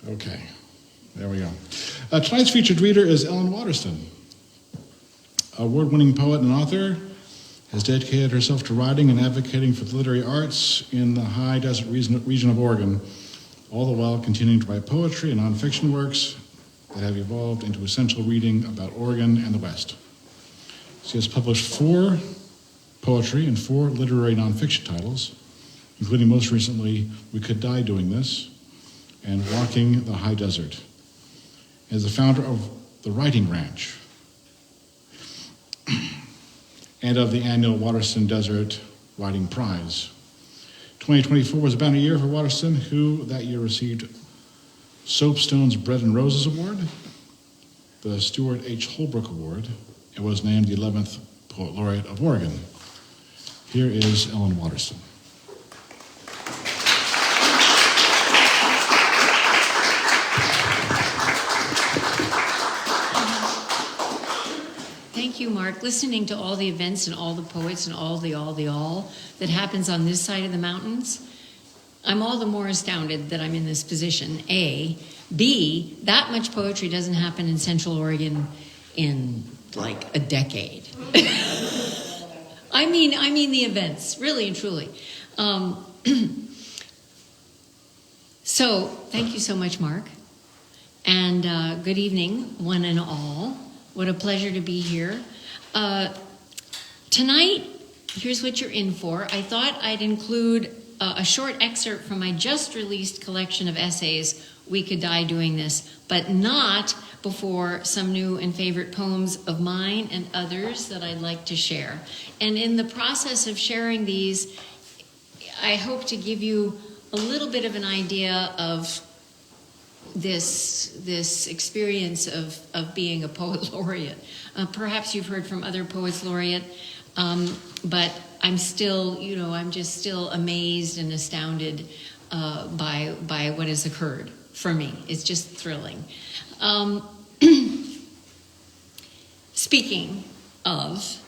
Okay, there we go. Tonight's featured reader is Ellen Waterston. Award-winning poet and author, has dedicated herself to writing and advocating for the literary arts in the high desert region of Oregon, all the while continuing to write poetry and nonfiction works that have evolved into essential reading about Oregon and the West. She has published 4 poetry and 4 literary nonfiction titles, including most recently, We Could Die Doing This, and Walking the High Desert. As the founder of the Writing Ranch and of the annual Waterston Desert Writing Prize. 2024 was a banner year for Waterston, who that year received Soapstone's Bread and Roses Award, the Stuart H. Holbrook Award, and was named the 11th Poet Laureate of Oregon. Here is Ellen Waterston. Thank you, Mark. Listening to all the events and all the poets and all that happens on this side of the mountains, I'm all the more astounded that I'm in this position, A. B, that much poetry doesn't happen in Central Oregon in like a decade. I mean the events, really and truly. So, thank you so much, Mark. And good evening, one and all. What a pleasure to be here. Tonight, here's what you're in for. I thought I'd include a short excerpt from my just released collection of essays, We Could Die Doing This, but not before some new and favorite poems of mine and others that I'd like to share. And in the process of sharing these, I hope to give you a little bit of an idea of this experience of being a poet laureate. Perhaps you've heard from other poets laureate, but I'm still, I'm just still amazed and astounded by what has occurred for me. It's just thrilling. Speaking of,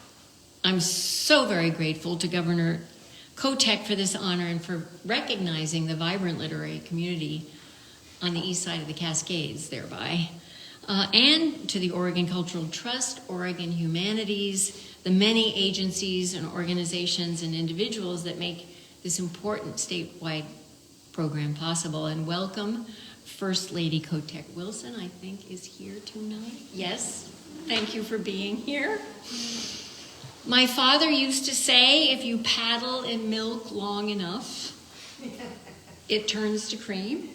I'm so very grateful to Governor Kotek for this honor and for recognizing the vibrant literary community on the east side of the Cascades thereby, and to the Oregon Cultural Trust, Oregon Humanities, the many agencies and organizations and individuals that make this important statewide program possible. And welcome, First Lady Kotek Wilson, I think, is here tonight. Yes, thank you for being here. My father used to say, if you paddle in milk long enough, it turns to cream.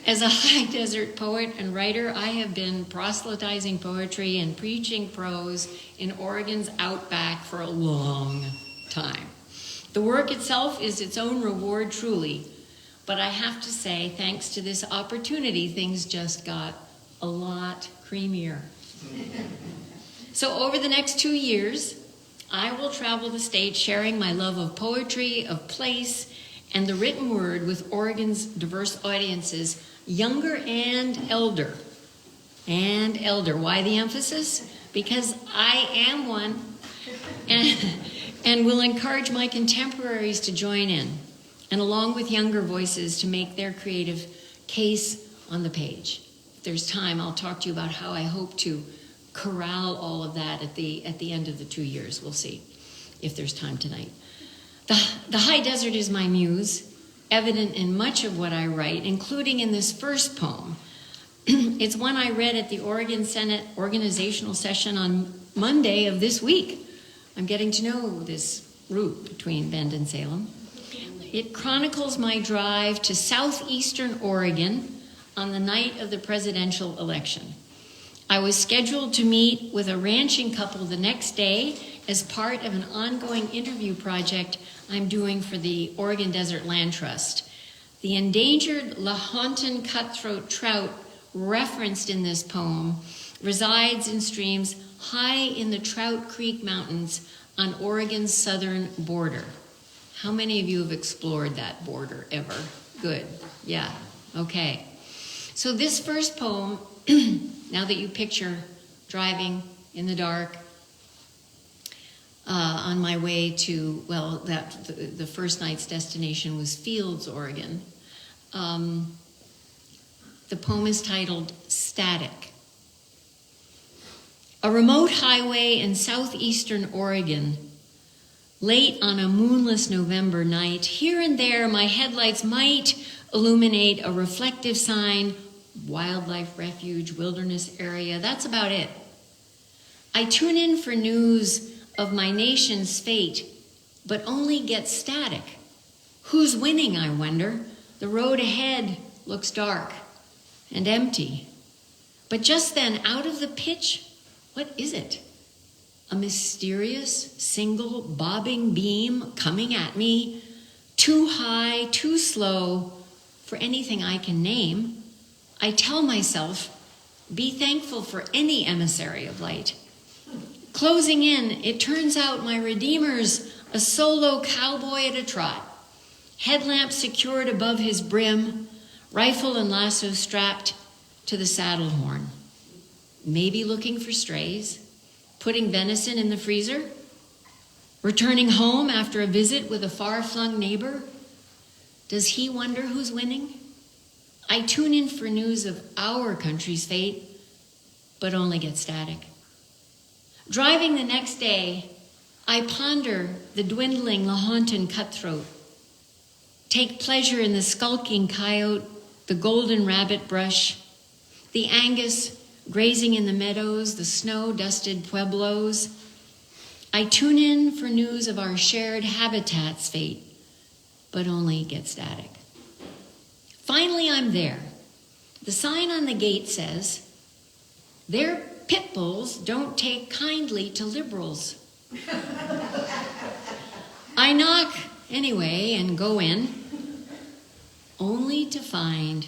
As a high desert poet and writer, I have been proselytizing poetry and preaching prose in Oregon's outback for a long time. The work itself is its own reward, truly, but I have to say, thanks to this opportunity, things just got a lot creamier. So over the next 2 years, I will travel the state sharing my love of poetry, of place, and the written word with Oregon's diverse audiences, younger and elder. And elder. Why the emphasis? Because I am one, and will encourage my contemporaries to join in, and along with younger voices to make their creative case on the page. If there's time, I'll talk to you about how I hope to corral all of that at the end of the 2 years. We'll see if there's time tonight. The high desert is my muse, evident in much of what I write, including in this first poem. It's one I read at the Oregon Senate organizational session on Monday of this week. I'm getting to know this route between Bend and Salem. It chronicles my drive to southeastern Oregon on the night of the presidential election. I was scheduled to meet with a ranching couple the next day as part of an ongoing interview project I'm doing for the Oregon Desert Land Trust. The endangered Lahontan cutthroat trout referenced in this poem resides in streams high in the Trout Creek Mountains on Oregon's southern border. How many of you have explored that border ever? Good. Yeah. Okay. So this first poem, now that you picture driving in the dark on my way to, the first night's destination was Fields, Oregon. The poem is titled Static. A remote highway in southeastern Oregon, late on a moonless November night, here and there my headlights might illuminate a reflective sign, wildlife refuge, wilderness area. That's about it. I tune in for news of my nation's fate, but only get static. Who's winning, I wonder? The road ahead looks dark and empty. But just then, out of the pitch, what is it? A mysterious, single, bobbing beam coming at me, too high, too slow for anything I can name. I tell myself, be thankful for any emissary of light. Closing in, it turns out my Redeemer's a solo cowboy at a trot, headlamp secured above his brim, rifle and lasso strapped to the saddle horn. Maybe looking for strays, putting venison in the freezer, returning home after a visit with a far-flung neighbor. Does he wonder who's winning? I tune in for news of our country's fate, but only get static. Driving the next day, I ponder the dwindling Lahontan cutthroat, take pleasure in the skulking coyote, the golden rabbit brush, the Angus grazing in the meadows, the snow-dusted pueblos. I tune in for news of our shared habitat's fate, but only get static. Finally, I'm there. The sign on the gate says, "Their pit bulls don't take kindly to liberals." I knock anyway and go in, only to find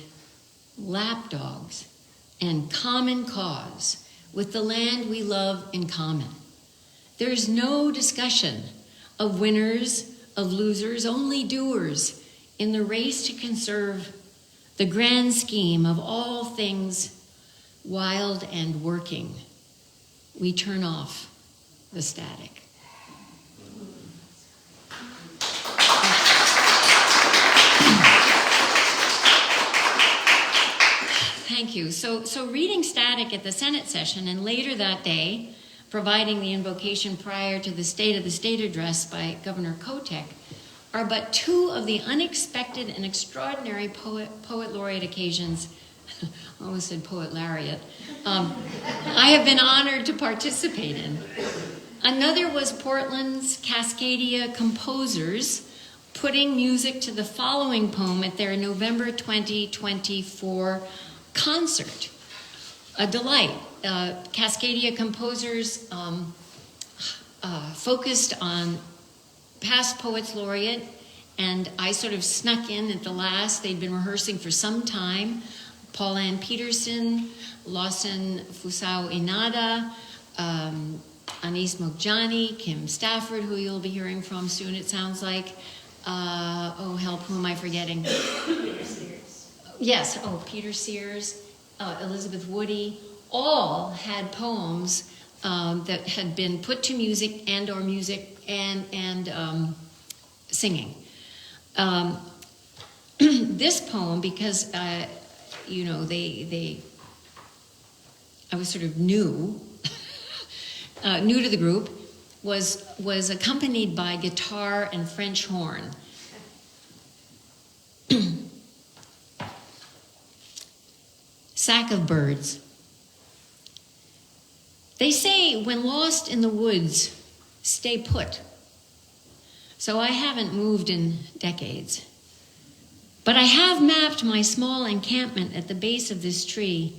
lapdogs and common cause with the land we love in common. There's no discussion of winners, of losers, only doers in the race to conserve the grand scheme of all things wild and working. We turn off the static. Thank you. So reading Static at the Senate session and later that day, providing the invocation prior to the State of the State address by Governor Kotek, are but two of the unexpected and extraordinary poet laureate occasions, I almost said poet laureate, I have been honored to participate in. Another was Portland's Cascadia composers putting music to the following poem at their November 2024 concert. A delight. Cascadia composers focused on past poets laureate, and I sort of snuck in at the last. They'd been rehearsing for some time. Paul Ann Peterson, Lawson Fusao Inada, Anis Mokjani, Kim Stafford, who you'll be hearing from soon, it sounds like. Oh, help, who am I forgetting? Peter Sears. Yes, Peter Sears, Elizabeth Woody, all had poems that had been put to music and or music and singing. This poem, because I was sort of new to the group, was accompanied by guitar and French horn. Sack of birds. They say when lost in the woods, stay put. So I haven't moved in decades. But I have mapped my small encampment at the base of this tree,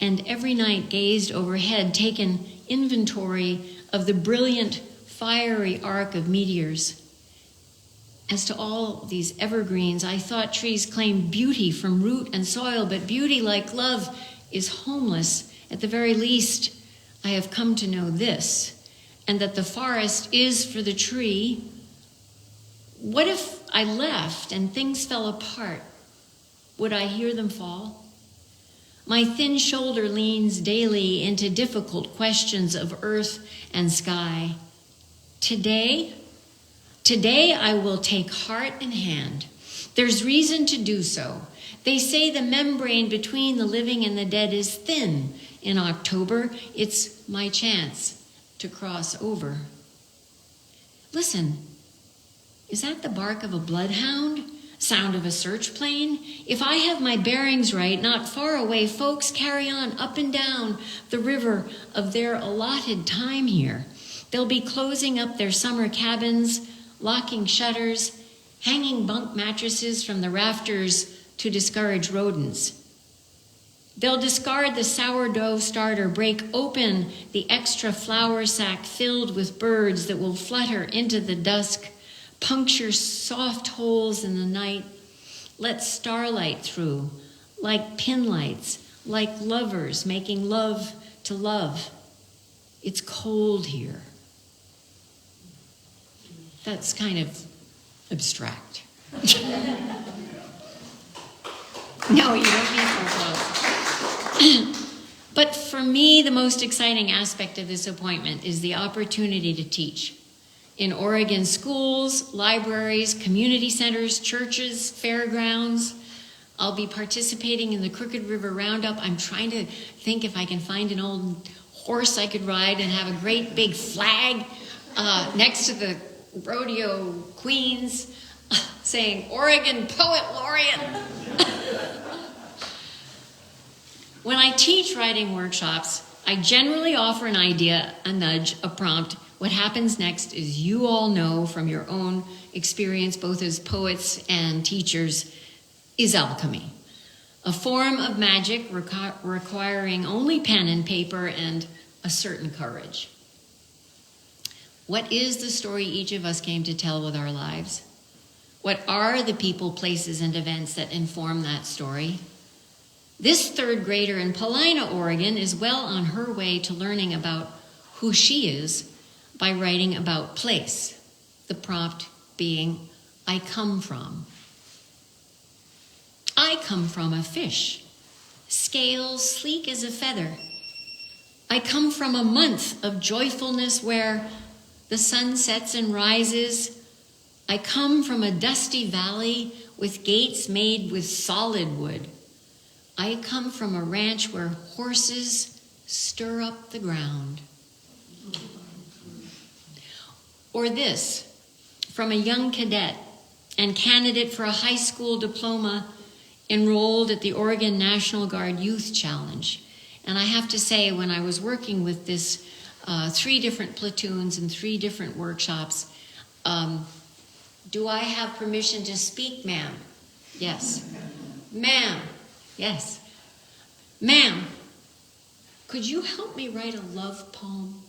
and every night gazed overhead, taken inventory of the brilliant, fiery arc of meteors. As to all these evergreens, I thought trees claimed beauty from root and soil, but beauty, like love, is homeless. At the very least, I have come to know this, and that the forest is for the tree. What if I left and things fell apart? Would I hear them fall? My thin shoulder leans daily into difficult questions of earth and sky. Today I will take heart in hand There's reason to do so. They say the membrane between the living and the dead is thin. In October, it's my chance to cross over. Listen, is that the bark of a bloodhound? Sound of a search plane? If I have my bearings right, not far away, folks carry on up and down the river of their allotted time here. They'll be closing up their summer cabins, locking shutters, hanging bunk mattresses from the rafters to discourage rodents. They'll discard the sourdough starter, break open the extra flour sack filled with birds that will flutter into the dusk, puncture soft holes in the night, let starlight through, like pinlights, like lovers making love to love. It's cold here. That's kind of abstract. No, you don't need so close. But for me, the most exciting aspect of this appointment is the opportunity to teach. In Oregon schools, libraries, community centers, churches, fairgrounds. I'll be participating in the Crooked River Roundup. I'm trying to think if I can find an old horse I could ride and have a great big flag next to the rodeo queens saying, Oregon Poet Laureate. When I teach writing workshops, I generally offer an idea, a nudge, a prompt. What happens next is you all know from your own experience, both as poets and teachers, is alchemy. A form of magic requiring only pen and paper and a certain courage. What is the story each of us came to tell with our lives? What are the people, places, and events that inform that story? This third grader in Paulina, Oregon, is well on her way to learning about who she is by writing about place, the prompt being, I come from. I come from a fish, scales sleek as a feather. I come from a month of joyfulness where the sun sets and rises. I come from a dusty valley with gates made with solid wood. I come from a ranch where horses stir up the ground. Or this, from a young cadet and candidate for a high school diploma enrolled at the Oregon National Guard Youth Challenge. And I have to say, when I was working with this 3 different platoons and 3 different workshops, do I have permission to speak, ma'am? Yes. Ma'am. Yes. Ma'am, could you help me write a love poem?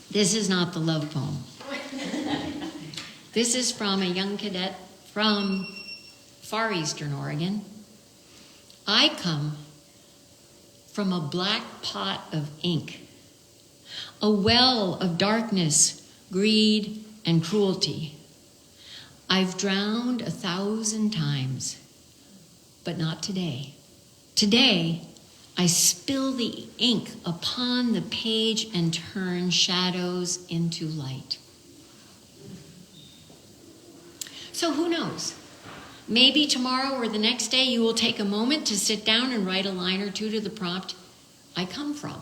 This is not the love poem. This is from a young cadet from far eastern Oregon. I come from a black pot of ink, a well of darkness, greed, and cruelty. I've drowned 1,000 times, but not today. Today, I spill the ink upon the page and turn shadows into light. So who knows? Maybe tomorrow or the next day you will take a moment to sit down and write a line or 2 to the prompt, I come from.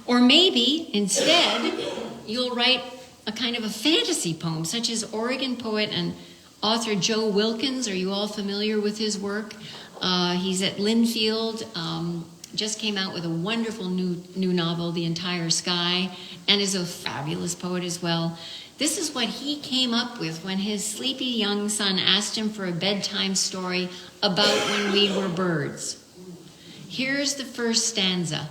Or maybe, instead, you'll write a kind of a fantasy poem, such as Oregon poet and author Joe Wilkins. Are you all familiar with his work? He's at Linfield, just came out with a wonderful new novel, The Entire Sky, and is a fabulous poet as well. This is what he came up with when his sleepy young son asked him for a bedtime story about when we were birds. Here's the first stanza.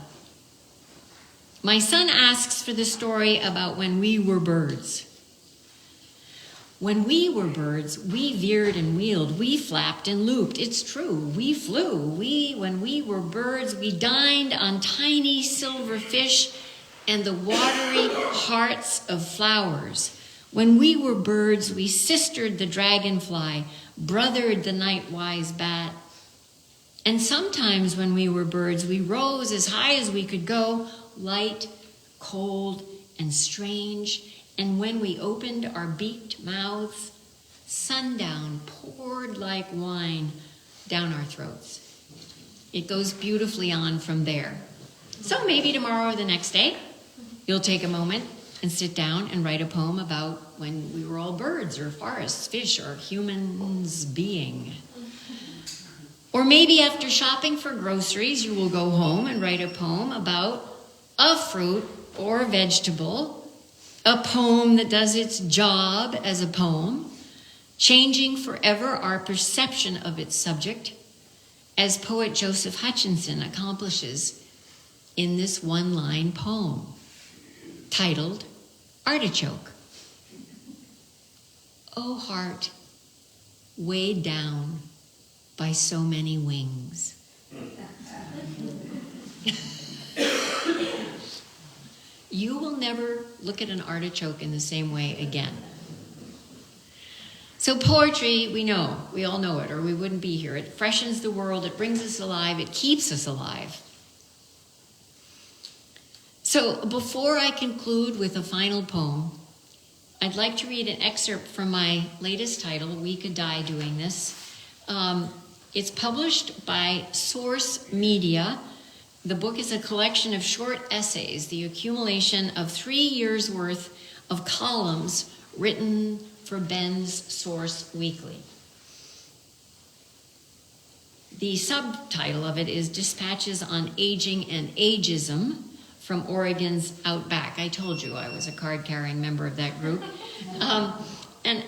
My son asks for the story about when we were birds. When we were birds, we veered and wheeled, we flapped and looped. It's true, we flew. When we were birds, we dined on tiny silver fish and the watery hearts of flowers. When we were birds, we sistered the dragonfly, brothered the night-wise bat. And sometimes when we were birds, we rose as high as we could go, light, cold, and strange, And when we opened our beaked mouths, sundown poured like wine down our throats. It goes beautifully on from there. So maybe tomorrow or the next day, you'll take a moment and sit down and write a poem about when we were all birds or forests, fish, or humans being. Or maybe after shopping for groceries, you will go home and write a poem about a fruit or a vegetable, a poem that does its job as a poem, changing forever our perception of its subject, as poet Joseph Hutchinson accomplishes in this one-line poem titled Artichoke. O heart, weighed down by so many wings. You will never look at an artichoke in the same way again. So poetry, we all know it, or we wouldn't be here. It freshens the world, it brings us alive, it keeps us alive. So before I conclude with a final poem, I'd like to read an excerpt from my latest title, We Could Die Doing This. It's published by Source Media. The book is a collection of short essays, the accumulation of 3 years' worth of columns written for Ben's Source Weekly. The subtitle of it is Dispatches on Aging and Ageism from Oregon's Outback. I told you I was a card-carrying member of that group. And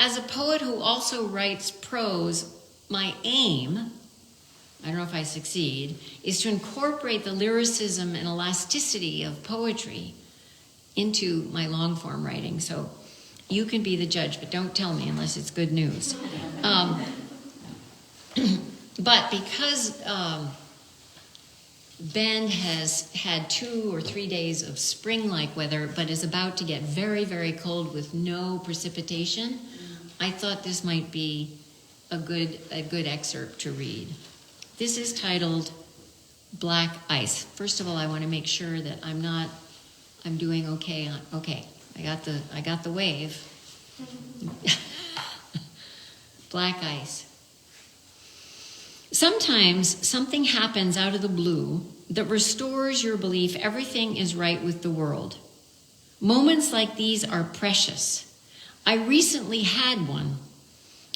as a poet who also writes prose, my aim, I don't know if I succeed, is to incorporate the lyricism and elasticity of poetry into my long-form writing. So you can be the judge, but don't tell me unless it's good news. But because Ben has had 2 or 3 days of spring-like weather, but is about to get very, very cold with no precipitation, I thought this might be a good excerpt to read. This is titled Black Ice. First of all, I want to make sure that I'm doing okay. Okay, I got the wave. Black ice. Sometimes something happens out of the blue that restores your belief everything is right with the world. Moments like these are precious. I recently had one.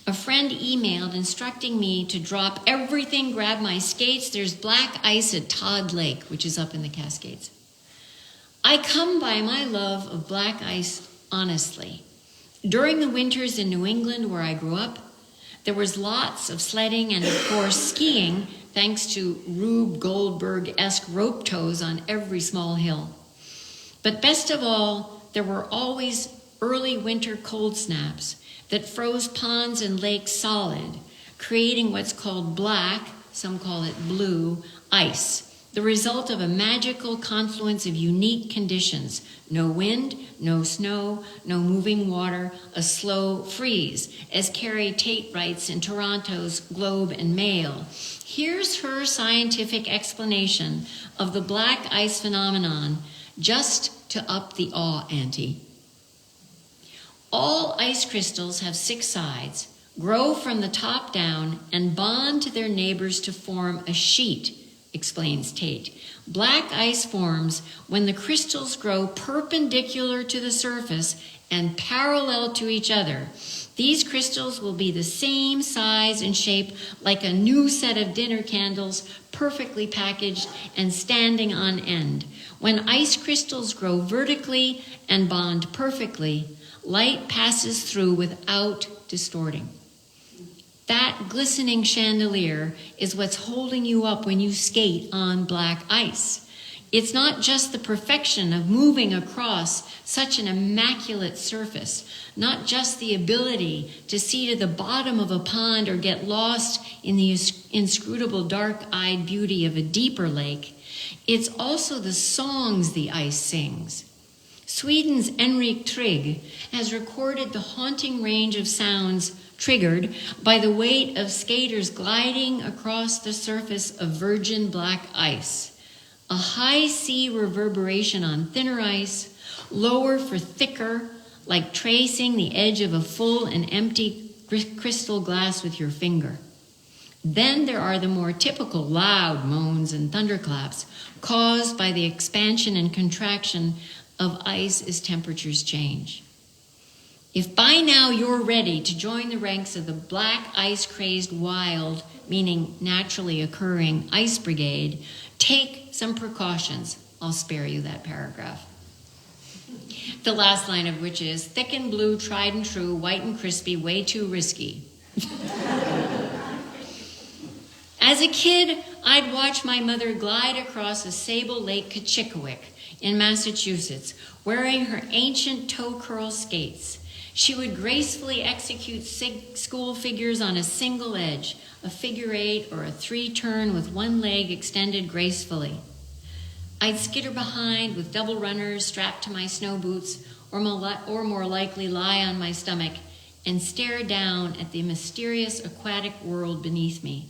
A friend emailed instructing me to drop everything, grab my skates. There's black ice at Todd Lake, which is up in the Cascades. I come by my love of black ice honestly. During the winters in New England where I grew up, there was lots of sledding and, of course, skiing, thanks to Rube Goldberg-esque rope tows on every small hill. But best of all, there were always early winter cold snaps that froze ponds and lakes solid, creating what's called black, some call it blue, ice, the result of a magical confluence of unique conditions. No wind, no snow, no moving water, a slow freeze, as Carrie Tate writes in Toronto's Globe and Mail. Here's her scientific explanation of the black ice phenomenon, just to up the awe ante. All ice crystals have 6 sides, grow from the top down, and bond to their neighbors to form a sheet, explains Tate. Black ice forms when the crystals grow perpendicular to the surface and parallel to each other. These crystals will be the same size and shape like a new set of dinner candles, perfectly packaged and standing on end. When ice crystals grow vertically and bond perfectly, light passes through without distorting. That glistening chandelier is what's holding you up when you skate on black ice. It's not just the perfection of moving across such an immaculate surface, not just the ability to see to the bottom of a pond or get lost in the inscrutable dark-eyed beauty of a deeper lake. It's also the songs the ice sings. Sweden's Henrik Trigg has recorded the haunting range of sounds triggered by the weight of skaters gliding across the surface of virgin black ice. A high sea reverberation on thinner ice, Lower for thicker, like tracing the edge of a full and empty crystal glass with your finger. Then there are the more typical loud moans and thunderclaps caused by the expansion and contraction of ice as temperatures change. If by now you're ready to join the ranks of the black ice-crazed wild, meaning naturally occurring, ice brigade, take some precautions. I'll spare you that paragraph. The last line of which is, thick and blue, tried and true, white and crispy, way too risky. As a kid, I'd watch my mother glide across a sable lake Kachikowick in Massachusetts, wearing her ancient toe curl skates. She would gracefully execute school figures on a single edge, a figure eight or a three-turn with one leg extended gracefully. I'd skitter behind with double runners strapped to my snow boots, or more likely lie on my stomach and stare down at the mysterious aquatic world beneath me.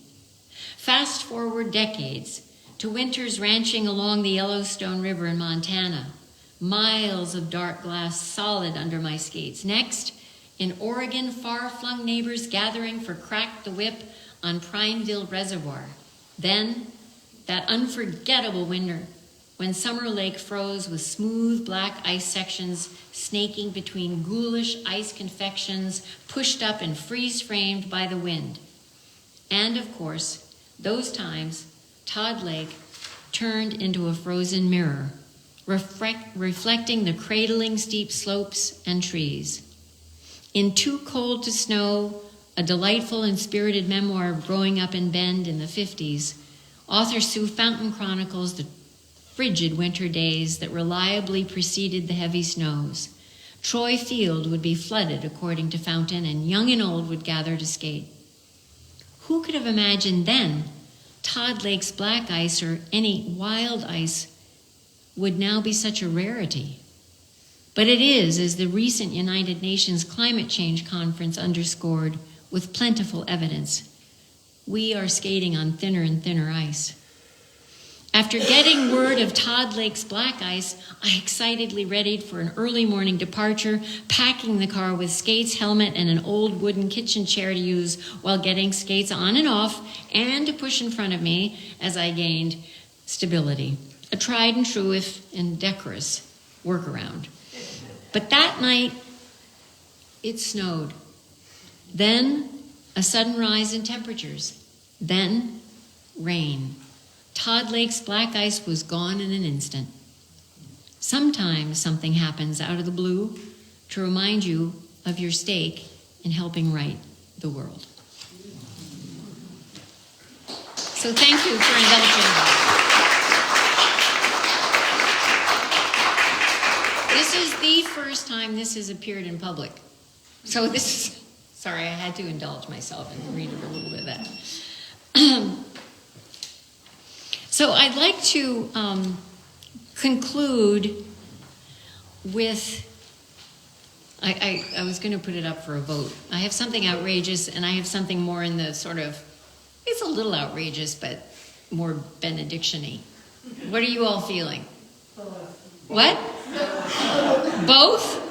Fast forward decades to winters ranching along the Yellowstone River in Montana, miles of dark glass solid under my skates. Next, in Oregon, far-flung neighbors gathering for Crack the Whip on Prineville Reservoir. Then, that unforgettable winter when Summer Lake froze with smooth black ice sections snaking between ghoulish ice confections pushed up and freeze-framed by the wind. And, of course, those times, Todd Lake turned into a frozen mirror, reflecting the cradling steep slopes and trees. In Too Cold to Snow, a delightful and spirited memoir of growing up in Bend in the 50s, author Sue Fountain chronicles the frigid winter days that reliably preceded the heavy snows. Troy Field would be flooded, according to Fountain, and young and old would gather to skate. Who could have imagined then Todd Lake's black ice or any wild ice would now be such a rarity? But it is, as the recent United Nations Climate Change Conference underscored with plentiful evidence. We are skating on thinner and thinner ice. After getting word of Todd Lake's black ice, I excitedly readied for an early morning departure, packing the car with skates, helmet, and an old wooden kitchen chair to use while getting skates on and off and to push in front of me as I gained stability. A tried and true, if indecorous, workaround. But that night, it snowed. Then, a sudden rise in temperatures. Then, rain. Todd Lake's black ice was gone in an instant. Sometimes something happens out of the blue to remind you of your stake in helping right the world. So thank you for indulging me. This is the first time this has appeared in public. So this is, sorry, I had to indulge myself and read a little bit of that. So I'd like to conclude with, I was going to put it up for a vote. I have something outrageous, and I have something more in the sort of, it's a little outrageous, but more benediction-y. What are you all feeling? What? Both?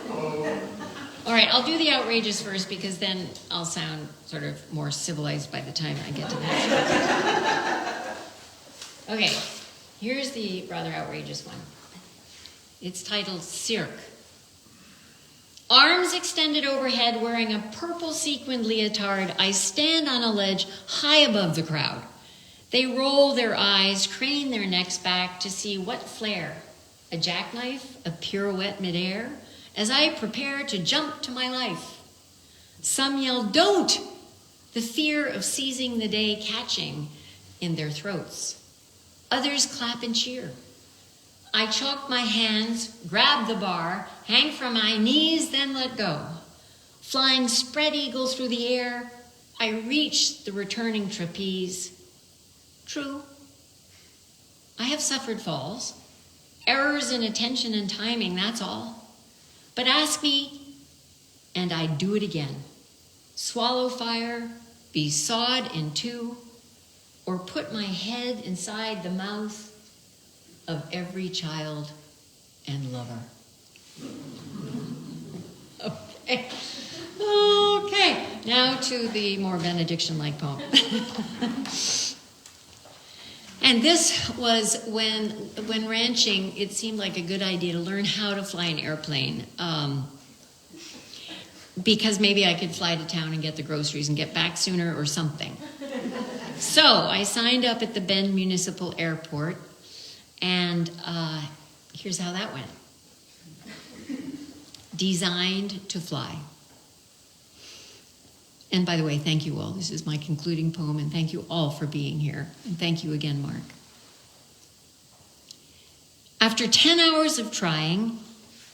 All right, I'll do the outrageous first, because then I'll sound sort of more civilized by the time I get to that. Okay, here's the rather outrageous one. It's titled Cirque. Arms extended overhead, wearing a purple sequined leotard, I stand on a ledge high above the crowd. They roll their eyes, crane their necks back to see what flare, a jackknife, a pirouette midair, as I prepare to jump to my life. Some yell, "Don't!" the fear of seizing the day catching in their throats. Others clap and cheer. I chalk my hands, grab the bar, hang from my knees, then let go. Flying spread eagle through the air, I reach the returning trapeze. True, I have suffered falls, errors in attention and timing, that's all. But ask me, and I'd do it again. Swallow fire, be sawed in two, or put my head inside the mouth of every child and lover. Okay. Okay, now to the more benediction-like poem. And this was when ranching, it seemed like a good idea to learn how to fly an airplane. Because maybe I could fly to town and get the groceries and get back sooner or something. So I signed up at the Bend Municipal Airport, and here's how that went. Designed to fly. And by the way, thank you all. This is my concluding poem, and thank you all for being here. And thank you again, Mark. After 10 hours of trying,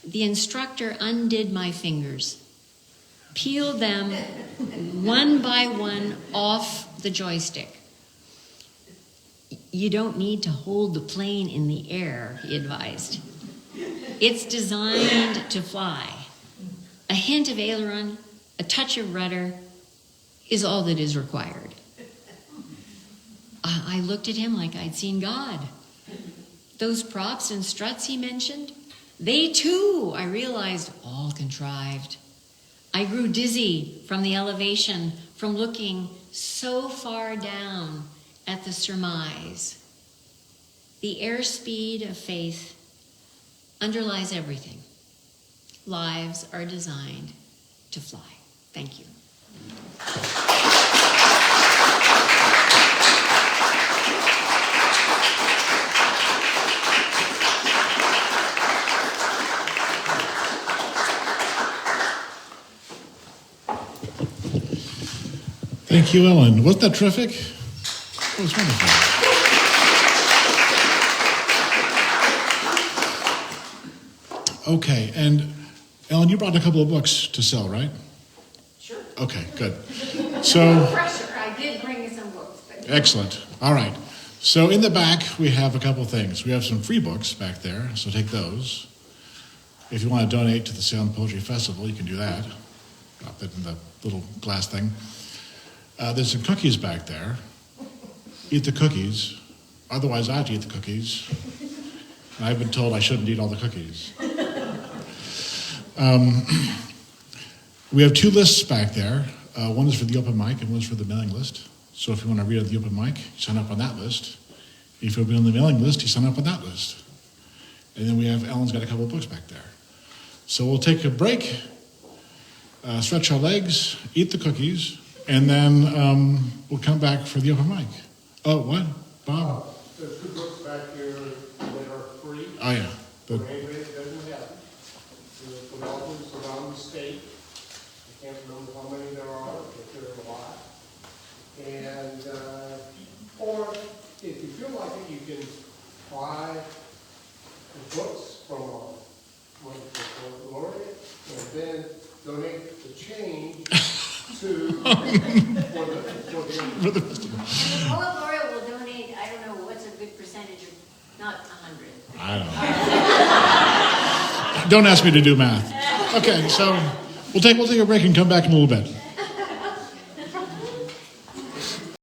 the instructor undid my fingers, peeled them one by one off the joystick. You don't need to hold the plane in the air, he advised. It's designed to fly. A hint of aileron, a touch of rudder is all that is required. I looked at him like I'd seen God. Those props and struts he mentioned, they too, I realized, all contrived. I grew dizzy from the elevation, from looking so far down at the surmise. The airspeed of faith underlies everything. Lives are designed to fly. Thank you. Thank you, Ellen. Wasn't that terrific? That was wonderful. Okay, and Ellen, you brought a couple of books to sell, right? Sure. Okay, good. So, No pressure. I did bring you some books. But... Excellent. All right. So in the back, we have a couple things. We have some free books back there, so take those. If you want to donate to the Salem Poetry Festival, you can do that. Drop that in the little glass thing. There's some cookies back there. Eat the cookies. Otherwise, I have to eat the cookies. And I've been told I shouldn't eat all the cookies. We have two lists back there. One is for the open mic and one is for the mailing list. So if you want to read on the open mic, you sign up on that list. If you'll be on the mailing list, you sign up on that list. And then we have, Ellen's got a couple of books back there. So we'll take a break, stretch our legs, eat the cookies, and then we'll come back for the open mic. Oh, what? Bob? There's two books back here that are free. Oh, yeah. For anybody that doesn't have them. The developers around the state. I can't remember how many there are, but there are a lot. And, or if you feel like it, you can buy the books from one laureate and then donate the change to, for the The poet laureate will donate, I don't know, what's a good percentage, not 100. I don't know. Don't ask me to do math. Okay, so we'll take a break and come back in a little bit.